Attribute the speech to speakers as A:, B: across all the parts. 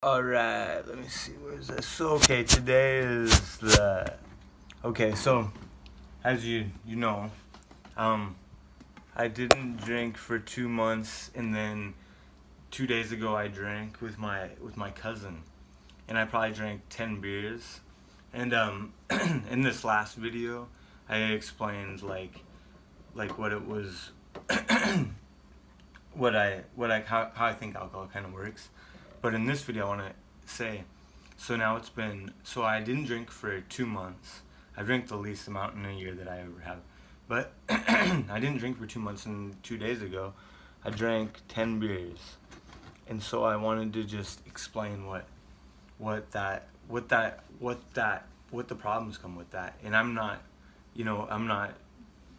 A: Alright, let me see, where's this? So, okay, today is the. Okay, so, as you know, um, I didn't drink for 2 months, and then 2 days ago I drank with my cousin, and I probably drank 10 beers. And, in this last video, I explained, like what it was, how I think alcohol kind of works. But in this video, I want to say, so now so I didn't drink for 2 months. I drank the least amount in a year that I ever have. But I didn't drink for 2 months, and 2 days ago, I drank 10 beers. And so I wanted to just explain what the problems come with that. And I'm not, I'm not,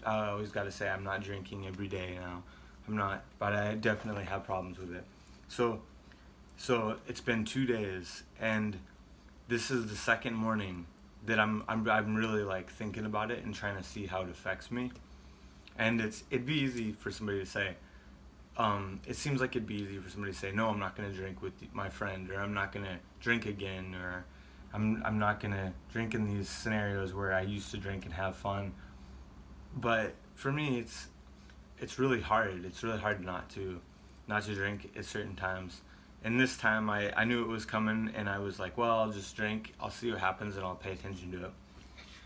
A: I always got to say I'm not drinking every day now. I'm not, but I definitely have problems with it. So so it's been 2 days, and this is the second morning that I'm really like thinking about it and trying to see how it affects me. And it'd be easy for somebody to say, it seems like it'd be easy for somebody to say, no, I'm not gonna drink with my friend, or I'm not gonna drink again, or I'm not gonna drink in these scenarios where I used to drink and have fun. But for me, it's really hard. It's really hard not to drink at certain times. And this time I knew it was coming, and I was like, well, I'll just drink. I'll see what happens, and I'll pay attention to it.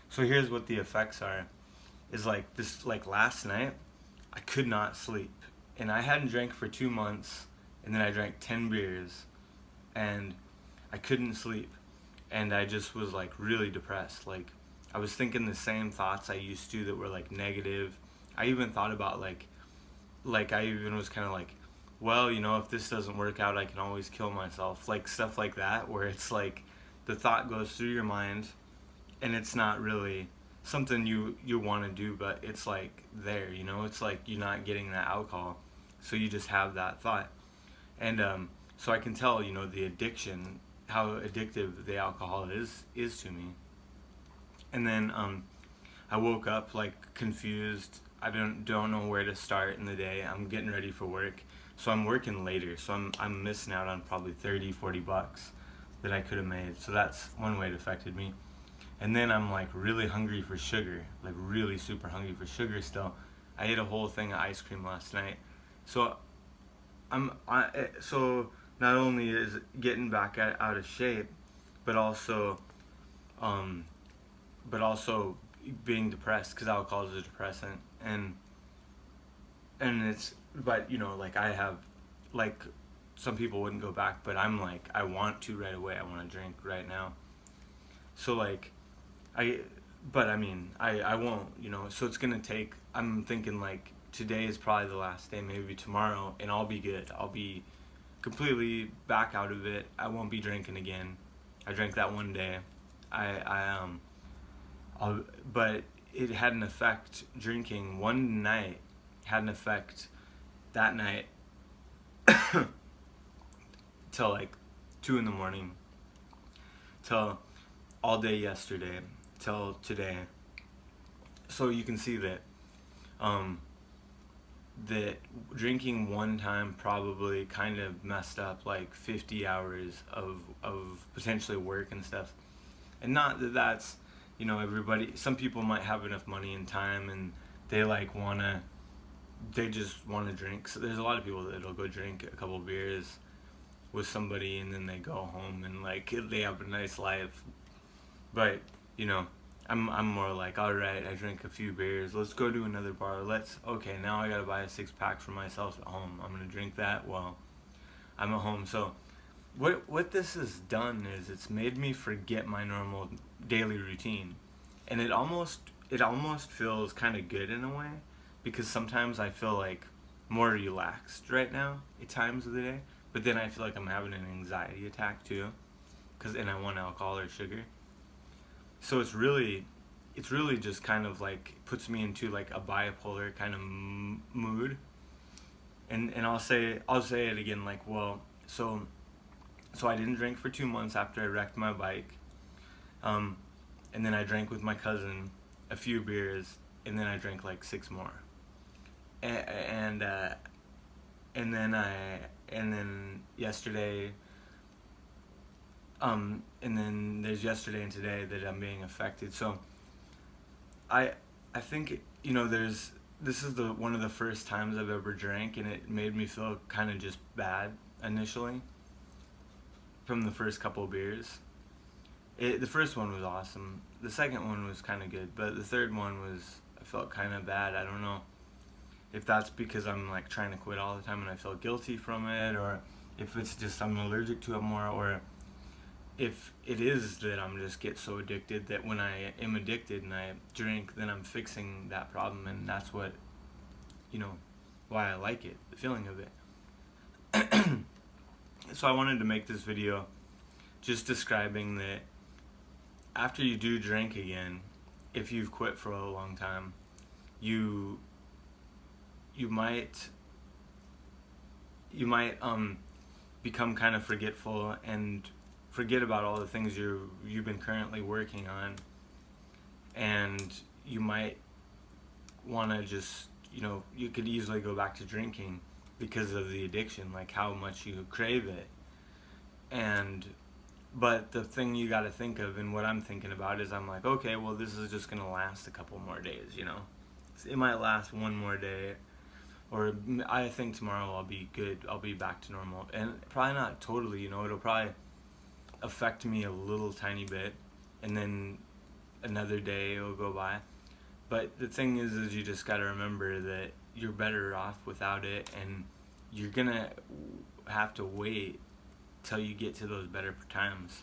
A: So here's what the effects are. Is like last night, I could not sleep. And I hadn't drank for 2 months, and then I drank 10 beers, and I couldn't sleep. And I just was like really depressed. Like, I was thinking the same thoughts I used to that were like negative. I even thought about like I even was kind of like, well, if this doesn't work out, I can always kill myself, like stuff like that, where it's like the thought goes through your mind, and it's not really something you want to do, but it's like there, it's like you're not getting that alcohol, so you just have that thought. And so I can tell, the addiction, how addictive the alcohol is to me. And then I woke up like confused. I don't know where to start in the day. I'm getting ready for work. So I'm working later. So I'm missing out on probably 30, 40 bucks that I could have made. So that's one way it affected me. And then I'm like really hungry for sugar, like really super hungry for sugar still. I ate a whole thing of ice cream last night. So so not only is it getting back out of shape, but also um but also being depressed, because alcohol is a depressant. And it's, but like I have, like, some people wouldn't go back, but I'm like, I want to right away. I want to drink right now. So like I but I mean, I won't, so it's gonna take, I'm thinking like today is probably the last day, maybe tomorrow, and I'll be good. I'll be completely back out of it. I won't be drinking again. I drank that one day. I but it had an effect. Drinking one night had an effect that night till like 2 in the morning, till all day yesterday, till today. So you can see um, that drinking one time probably kind of messed up like 50 hours of potentially work and stuff. And not that that's, everybody, some people might have enough money and time, and they like they just want to drink. So there's a lot of people that'll go drink a couple beers with somebody, and then they go home and like they have a nice life. But you know, I'm more like, all right, I drink a few beers. Let's go to another bar. Okay, now I gotta buy a 6 pack for myself at home. I'm gonna drink that while I'm at home. So what this has done is it's made me forget my normal daily routine, and it almost feels kind of good in a way, because sometimes I feel like more relaxed right now at times of the day, but then I feel like I'm having an anxiety attack too, and I want alcohol or sugar. So it's really just kind of like puts me into like a bipolar kind of mood. And I'll say it again, like, well, so I didn't drink for 2 months after I wrecked my bike. um and then I drank with my cousin a few beers, and then I drank like six more. And and then yesterday And then there's yesterday and today that I'm being affected. So I I think, you know, this is the one of the first times I've ever drank, and it made me feel kind of just bad initially from the first couple of beers. The first one was awesome. The second one was kind of good, but the third one was, I felt kind of bad. I don't know if that's because I'm like trying to quit all the time and I feel guilty from it, or if it's just I'm allergic to it more, or if it is that I'm just get so addicted that when I am addicted and I drink, then I'm fixing that problem, and that's what, you know, why I like it, the feeling of it. So I wanted to make this video just describing that after you do drink again, if you've quit for a long time, you you might become kind of forgetful and forget about all the things you've been currently working on, and you might want to just, you know, you could easily go back to drinking because of the addiction, like how much you crave it. And but the thing you got to think of, and what I'm thinking about, is I'm like, okay, well, this is just gonna last a couple more days, you know. It might last one more day, or I think tomorrow I'll be good. I'll be back to normal, and probably not totally, you know. It'll probably affect me a little tiny bit, and then another day will go by. But the thing is you just got to remember that you're better off without it, and you're gonna have to wait till you get to those better times.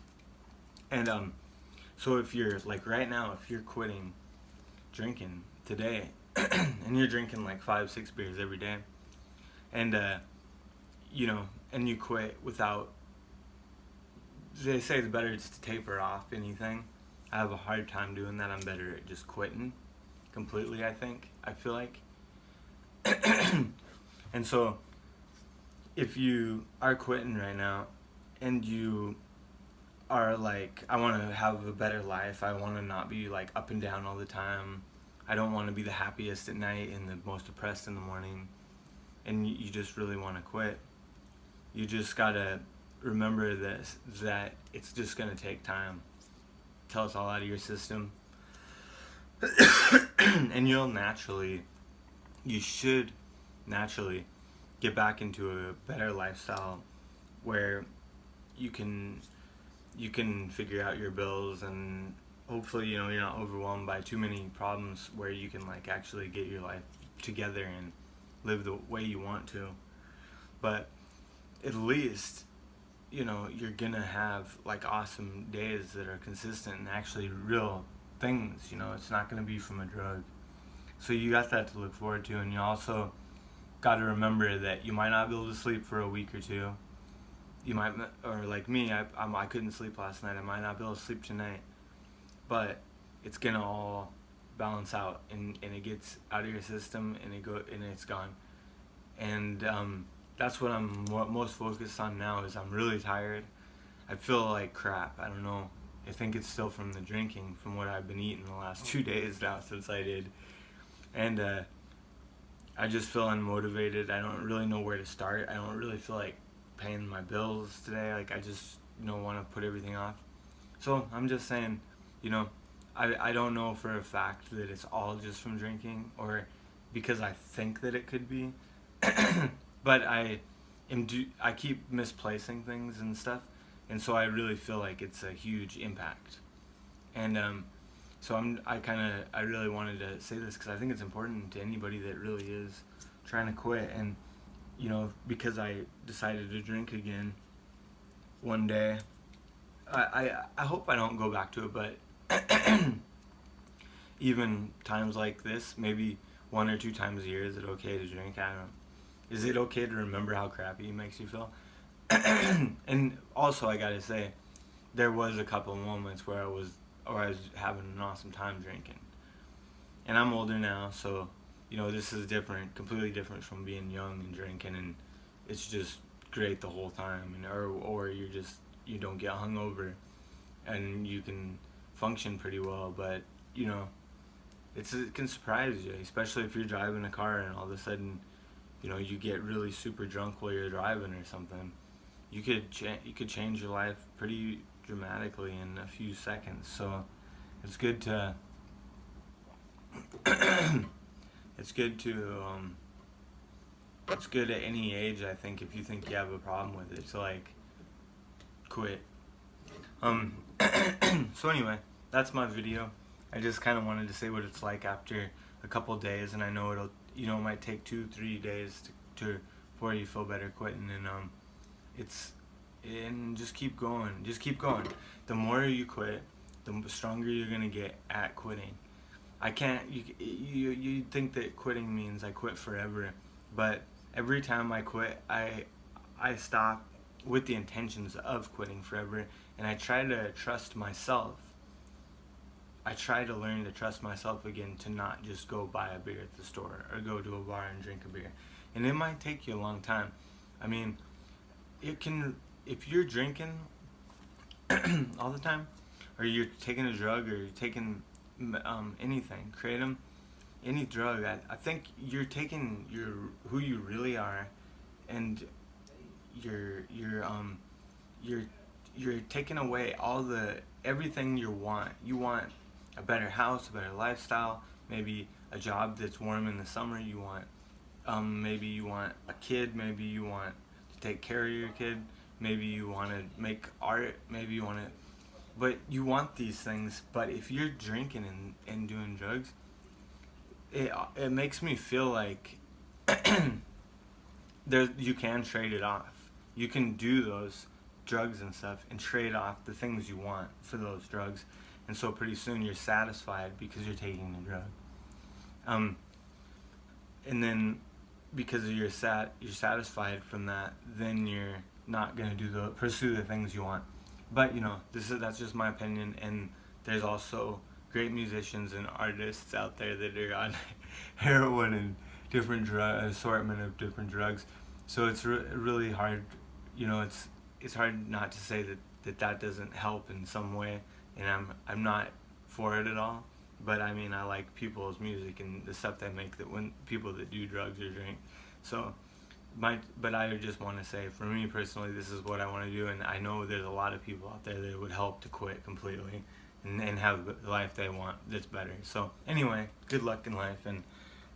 A: And so if you're like right now, if you're quitting drinking today, and you're drinking like 5-6 beers every day, and you know, and you quit without, they say it's better just to taper off anything. I have a hard time doing that. I'm better at just quitting completely, I feel like. And so if you are quitting right now and you are like, I want to have a better life, I want to not be like up and down all the time, I don't want to be the happiest at night and the most depressed in the morning, and you just really want to quit, you just gotta remember this, that it's just gonna take time till it's all out of your system. And you should naturally get back into a better lifestyle where you can figure out your bills, and hopefully, you know, you're not overwhelmed by too many problems, where you can like actually get your life together and live the way you want to. But at least, you know, you're gonna have like awesome days that are consistent and actually real things, you know. It's not gonna be from a drug. So you got that to look forward to, and you also got to remember that you might not be able to sleep for a week or two. You might, or like me, I couldn't sleep last night. I might not be able to sleep tonight, but it's gonna all balance out, and it gets out of your system, and it's gone. And that's what I'm most focused on now. Is I'm really tired. I feel like crap. I don't know. I think it's still from the drinking, from what I've been eating the last 2 days now since I did. And I just feel unmotivated. I don't really know where to start. I don't really feel like paying my bills today. Like, I just, you know, want to put everything off. So I'm just saying, you know, I don't know for a fact that it's all just from drinking, or because I think that it could be. But I keep misplacing things and stuff, and so I really feel like it's a huge impact. And so I really wanted to say this because I think it's important to anybody that really is trying to quit. And, you know, because I decided to drink again one day, I hope I don't go back to it, but even times like this, maybe 1 or 2 times a year, is it okay to drink? I don't know. Is it okay to remember how crappy it makes you feel? And also, I gotta say, there was a couple moments where I was having an awesome time drinking. And I'm older now, so, you know, this is different, completely different from being young and drinking, and it's just great the whole time. And or you don't get hungover, and you can function pretty well. But, you know, it can surprise you, especially if you're driving a car and all of a sudden, you know, you get really super drunk while you're driving or something. You could change your life pretty dramatically in a few seconds. So it's good to it's good to it's good at any age, I think, if you think you have a problem with it, to like quit. So anyway, that's my video. I just kind of wanted to say what it's like after a couple days, and I know it'll, it might take 2-3 days to before you feel better quitting, and just keep going. The more you quit, the stronger you're gonna get at quitting. You think that quitting means I quit forever, but every time I quit, I stop with the intentions of quitting forever, and I try to trust myself. I try to learn to trust myself again, to not just go buy a beer at the store or go to a bar and drink a beer. And it might take you a long time. I mean, if you're drinking all the time, or you're taking a drug, or you're taking anything, kratom, any drug, I think you're taking who you really are, and you're taking away everything you want. You want a better house, a better lifestyle, maybe a job that's warm in the summer. You want maybe you want a kid, maybe you want to take care of your kid, maybe you want to make art, maybe you want to, but you want these things. But if you're drinking and doing drugs, it makes me feel like you can trade it off. You can do those drugs and stuff and trade off the things you want for those drugs, and so pretty soon you're satisfied because you're taking the drug. And then because you're satisfied from that, then you're not gonna pursue the things you want. But that's just my opinion, and there's also great musicians and artists out there that are on heroin and different assortment of different drugs. So it's really hard, it's hard not to say that doesn't help in some way, and I'm not for it at all. But I mean, I like people's music and the stuff they make, that when people that do drugs or drink. So but I just want to say, for me personally, this is what I want to do, and I know there's a lot of people out there that it would help to quit completely and have the life they want that's better. So anyway, good luck in life, and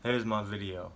A: there's my video.